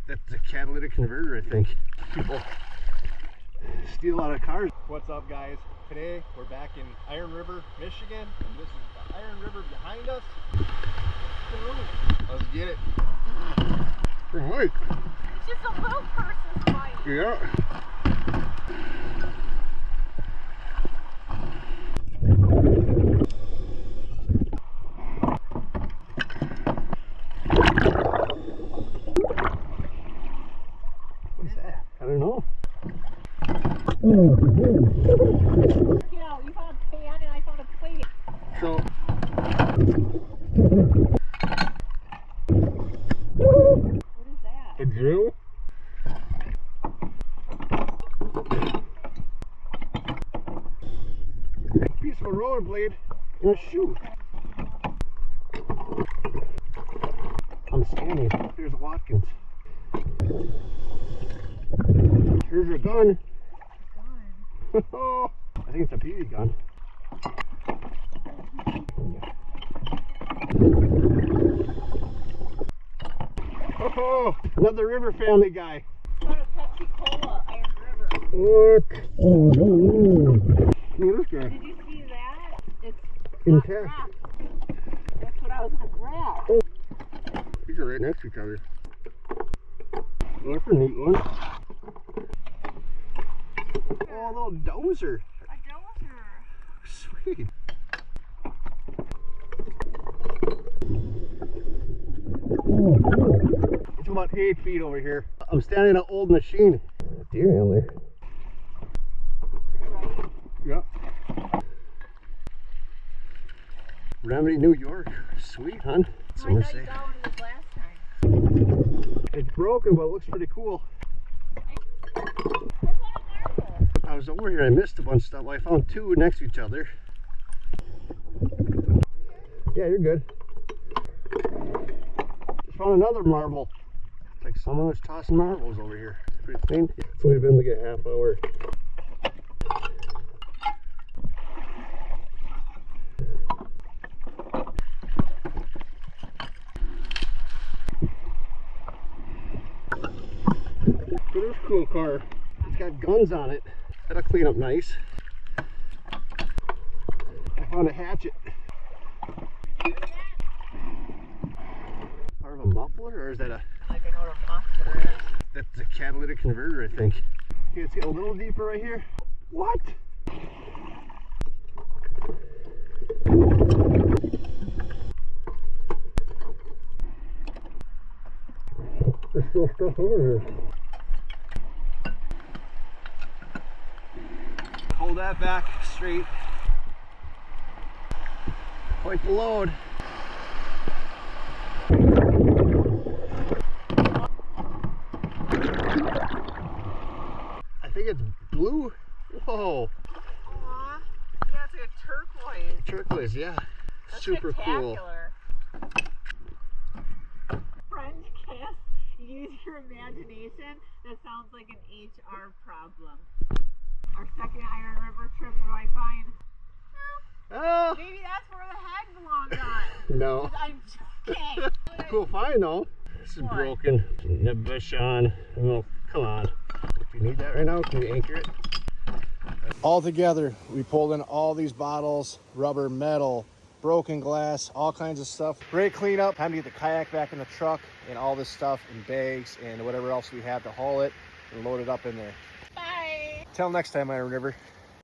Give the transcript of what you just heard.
That's a catalytic converter, I think. People steal out of cars. What's up, guys? Today we're back in Iron River, Michigan, and this is the Iron River behind us. Let's get it. Right. It's just a little person's bike. Yeah. What's that? I don't know. You know, you found a pan and I found a plate. So, What is that? a drill? Piece of a rollerblade and a shoe. I'm standing. Here's Watkins. Here's your gun. Oh, I think it's a BB gun. Oh, another River family guy. Found a Pepsi Cola, Iron River. Look. Oh, no. Look at this guy. Did you see that? It's Intact. not wrapped. That's what I was gonna grab. Oh. These are right next to each other. Oh, that's a neat one. Oh, a little dozer. A dozer. Sweet. It's about 8 feet over here. I'm standing in an old machine. Deer antler. Right? Yep. Remedy, New York. Sweet, huh? I thought you got one of these last time. It's broken, but it looks pretty cool. That's not a marble. I was over here, I missed a bunch of stuff. I found two next to each other. Yeah, you're good. Just found another marble. It's like someone was tossing marbles over here. Pretty clean. It's only been like a half hour. Look at this cool car. It's got guns on it. That'll clean up nice. I found a hatchet. Part of a muffler, or is that a... I don't know what a muffler is. That's a catalytic converter, I think. Okay, let's get a little deeper right here. What? There's still stuff over here. Hold that back straight. Point the load. I think it's blue. Whoa. Aw. Yeah, it's like a turquoise. Turquoise, yeah. That's Super cool. spectacular. French kiss. Use your imagination. That sounds like an HR problem. Our second Iron River trip, what do I find? Oh, Maybe that's where the head belonged on. no. I'm joking. Cool find though. This is What? broken. The bush on. Well, come on. If you need that right now, can you anchor it? All together, we pulled in all these bottles, rubber, metal, broken glass, all kinds of stuff. Great cleanup. Time to get the kayak back in the truck and all this stuff in bags and whatever else we have to haul it and load it up in there. Bye. Till next time, Iron River.